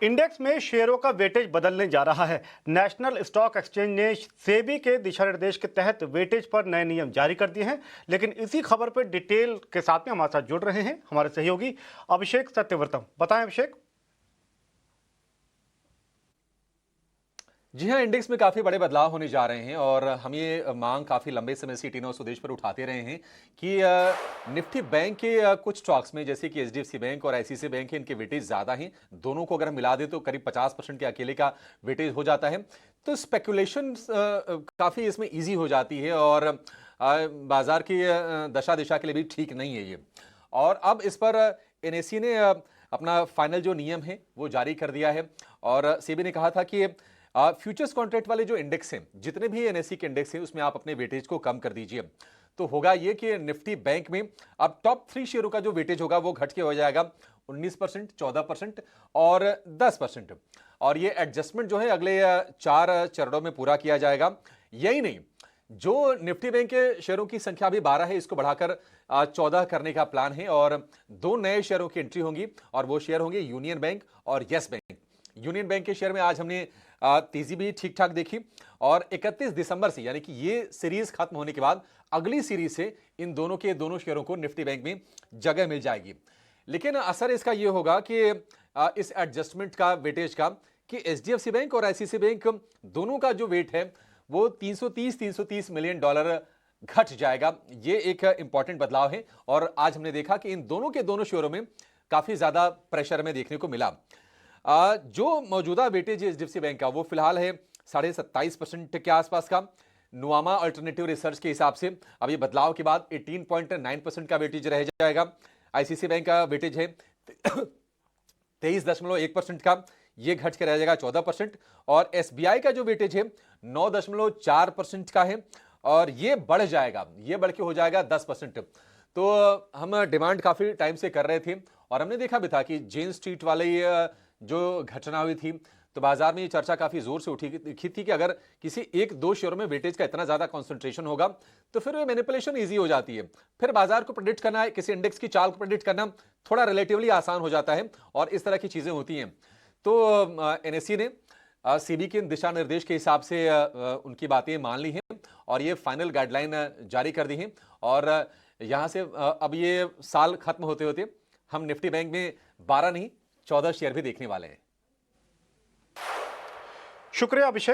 Index में शेयरों का वेटेज बदलने जा रहा है। नेशनल स्टॉक एक्सचेंज ने सेबी के दिशा निर्देश के तहत वेटेज पर नए नियम जारी कर दिए हैं। लेकिन इसी खबर पर डिटेल के साथ में हमारे साथ जुड़ रहे हैं हमारे सहयोगी अभिषेक सत्यव्रतम। बताएं अभिषेक। जी हाँ, इंडेक्स में काफ़ी बड़े बदलाव होने जा रहे हैं और हम ये मांग काफ़ी लंबे समय से टीना और सुदेश पर उठाते रहे हैं कि निफ्टी बैंक के कुछ स्टॉक्स में जैसे कि एचडीएफसी बैंक और आईसीआईसीआई बैंक है, इनके वेटेज ज़्यादा हैं। दोनों को अगर हम मिला दें तो करीब 50% के अकेले का वेटेज हो जाता है। तो स्पेकुलेशन काफ़ी इसमें ईजी हो जाती है और बाजार की दशा दिशा के लिए भी ठीक नहीं है ये। और अब इस पर एनएसई ने अपना फाइनल जो नियम है वो जारी कर दिया है और सेबी ने कहा था कि फ्यूचर्स कॉन्ट्रैक्ट वाले जो इंडेक्स हैं, जितने भी एनएसई के इंडेक्स हैं, उसमें आप अपने वेटेज को कम कर दीजिए। तो होगा ये कि निफ्टी बैंक में अब टॉप 3 शेयरों का जो वेटेज होगा वो घट के हो जाएगा 19%, 14% और 10%। और ये एडजस्टमेंट जो है अगले 4 चरणों में पूरा किया जाएगा। यही नहीं, जो निफ्टी बैंक के शेयरों की संख्या अभी 12 है, इसको बढ़ाकर 14 करने का प्लान है और 2 नए शेयरों की एंट्री होंगी और वो शेयर होंगे यूनियन बैंक और येस बैंक। यूनियन बैंक के शेयर में आज हमने तेजी भी ठीक ठाक देखी और 31 दिसंबर से, यानी कि ये सीरीज खत्म होने के बाद अगली सीरीज से इन दोनों के दोनों शेयरों को निफ्टी बैंक में जगह मिल जाएगी। लेकिन असर इसका ये होगा कि इस एडजस्टमेंट का, वेटेज का, कि एचडीएफसी बैंक और आईसीआईसीआई बैंक दोनों का जो वेट है वो 330 मिलियन डॉलर घट जाएगा। ये एक इंपॉर्टेंट बदलाव है और आज हमने देखा कि इन दोनों के दोनों शेयरों में काफी ज्यादा प्रेशर हमें देखने को मिला। जो मौजूदा वेटेज है एचडीएफसी बैंक का वो फिलहाल है 27.5% के आसपास का। नुआमा अल्टरनेटिव रिसर्च के हिसाब से अब ये बदलाव के बाद 18.9% का वेटेज रह जाएगा। आईसीआईसीआई बैंक का वेटेज है 23.1% का, ये घट के रह जाएगा 14%। और एसबीआई का जो वेटेज है 9.4% का है और ये बढ़ जाएगा, ये बढ़ के हो जाएगा 10%। तो हम डिमांड काफी टाइम से कर रहे थे और हमने देखा भी था कि जेन स्ट्रीट वाले जो घटना हुई थी तो बाजार में ये चर्चा काफी जोर से उठी थी कि अगर किसी एक दो शेयरों में वेटेज का इतना ज्यादा कंसंट्रेशन होगा तो फिर मैनिपुलेशन इजी हो जाती है। फिर बाजार को प्रेडिक्ट करना है, किसी इंडेक्स की चाल को प्रेडिक्ट करना थोड़ा रिलेटिवली आसान हो जाता है और इस तरह की चीजें होती हैं। तो एनएसई ने सेबी के दिशा निर्देश के हिसाब से उनकी बातें मान ली हैं और ये फाइनल गाइडलाइन जारी कर दी है। और यहां से अब ये साल खत्म होते होते हम निफ्टी बैंक में 12 नहीं 14 शेयर भी देखने वाले हैं। शुक्रिया अभिषेक।